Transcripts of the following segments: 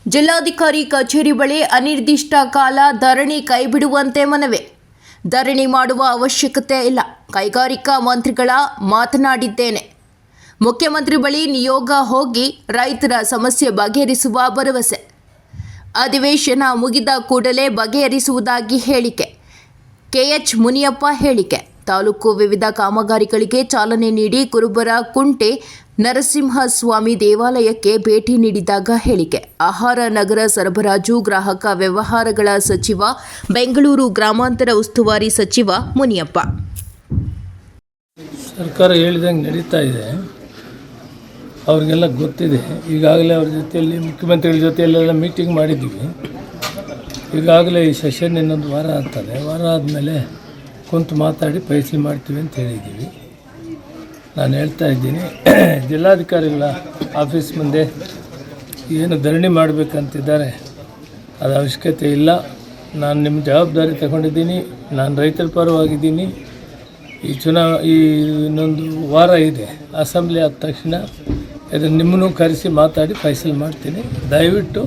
ಜಿಲ್ಲಾಧಿಕಾರಿ ಕಚೇರಿ ಬಳಿ ಅನಿರ್ದಿಷ್ಟ ಕಾಲ ಧರಣಿ ಕೈಬಿಡುವಂತೆ ಮನವಿ. ಧರಣಿ ಮಾಡುವ ಅವಶ್ಯಕತೆ ಇಲ್ಲ. ಕೈಗಾರಿಕಾ ಮಂತ್ರಿಗಳ ಮಾತನಾಡಿದ್ದೇನೆ. ಮುಖ್ಯಮಂತ್ರಿ ಬಳಿ ನಿಯೋಗ ಹೋಗಿ ರೈತರ ಸಮಸ್ಯೆ ಬಗೆಹರಿಸುವ ಭರವಸೆ. ಅಧಿವೇಶನ ಮುಗಿದ ಕೂಡಲೇ ಬಗೆಹರಿಸುವುದಾಗಿ ಹೇಳಿಕೆ. ಕೆಎಚ್ ಮುನಿಯಪ್ಪ ಹೇಳಿಕೆ. ತಾಲೂಕು ವಿವಿಧ ಕಾಮಗಾರಿಗಳಿಗೆ ಚಾಲನೆ ನೀಡಿ ಕುರುಬರ ಕುಂಟೆ ನರಸಿಂಹಸ್ವಾಮಿ ದೇವಾಲಯಕ್ಕೆ ಭೇಟಿ ನೀಡಿದಾಗ ಹೇಳಿಕೆ. ಆಹಾರ ನಗರ ಸರಬರಾಜು ಗ್ರಾಹಕ ವ್ಯವಹಾರಗಳ ಸಚಿವ ಬೆಂಗಳೂರು ಗ್ರಾಮಾಂತರ ಉಸ್ತುವಾರಿ ಸಚಿವ ಮುನಿಯಪ್ಪ. ಸರ್ಕಾರ ಹೇಳಿದಂಗೆ ನಡೀತಾ ಇದೆ, ಅವ್ರಿಗೆಲ್ಲ ಗೊತ್ತಿದೆ. ಈಗಾಗಲೇ ಅವ್ರ ಜೊತೆಯಲ್ಲಿ ಮುಖ್ಯಮಂತ್ರಿಗಳ ಜೊತೆಯಲ್ಲೆಲ್ಲ ಮೀಟಿಂಗ್ ಮಾಡಿದ್ದೀವಿ. ಈಗಾಗಲೇ ಈ ಸೆಷನ್ ಇನ್ನೊಂದು ವಾರ ಆಗ್ತದೆ. ವಾರ ಆದಮೇಲೆ ಕುಂತು ಮಾತಾಡಿ ಫೈಸಲು ಮಾಡ್ತೀವಿ ಅಂತ ಹೇಳಿದ್ದೀವಿ. ನಾನು ಹೇಳ್ತಾ ಇದ್ದೀನಿ, ಜಿಲ್ಲಾಧಿಕಾರಿಗಳ ಆಫೀಸ್ ಮುಂದೆ ಏನು ಧರಣಿ ಮಾಡಬೇಕಂತಿದ್ದಾರೆ, ಅದು ಅವಶ್ಯಕತೆ ಇಲ್ಲ. ನಾನು ನಿಮ್ಮ ಜವಾಬ್ದಾರಿ ತಗೊಂಡಿದ್ದೀನಿ. ನಾನು ರೈತರ ಪರವಾಗಿದ್ದೀನಿ. ಈ ಇನ್ನೊಂದು ವಾರ ಇದೆ, ಅಸೆಂಬ್ಲಿ ಆದ ತಕ್ಷಣ ಇದನ್ನು ನಿಮ್ಮನ್ನು ಕರೆಸಿ ಮಾತಾಡಿ ಫೈಸಲು ಮಾಡ್ತೀನಿ. ದಯವಿಟ್ಟು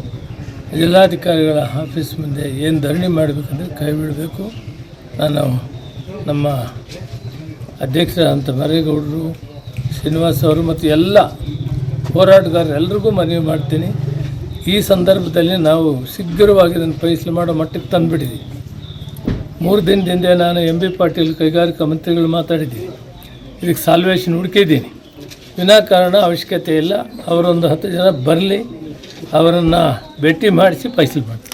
ಜಿಲ್ಲಾಧಿಕಾರಿಗಳ ಆಫೀಸ್ ಮುಂದೆ ಏನು ಧರಣಿ ಮಾಡಬೇಕಂದ್ರೆ ಕೈ ಬಿಡಬೇಕು. ನಾನು ನಮ್ಮ ಅಧ್ಯಕ್ಷರಂತ ಮರೇಗೌಡರು, ಶ್ರೀನಿವಾಸ್ ಅವರು ಮತ್ತು ಎಲ್ಲ ಹೋರಾಟಗಾರರು ಎಲ್ರಿಗೂ ಮನವಿ ಮಾಡ್ತೀನಿ. ಈ ಸಂದರ್ಭದಲ್ಲಿ ನಾವು ಶೀಘ್ರವಾಗಿ ಇದನ್ನು ಫೈಸಲು ಮಾಡೋ ಮಟ್ಟಕ್ಕೆ ತಂದುಬಿಟ್ಟಿದ್ದೀವಿ. 3 ದಿನದಿಂದ ನಾನು MB ಪಾಟೀಲ್ ಕೈಗಾರಿಕಾ ಮಂತ್ರಿಗಳು ಮಾತಾಡಿದ್ದೀನಿ. ಇದಕ್ಕೆ ಸಾಲ್ವೇಷನ್ ಹುಡುಕಿದ್ದೀನಿ. ವಿನಾಕಾರಣ ಅವಶ್ಯಕತೆ ಇಲ್ಲ. ಅವರೊಂದು 10 ಜನ ಬರಲಿ, ಅವರನ್ನು ಭೇಟಿ ಮಾಡಿಸಿ ಫೈಸಲು ಮಾಡ್ತೀನಿ.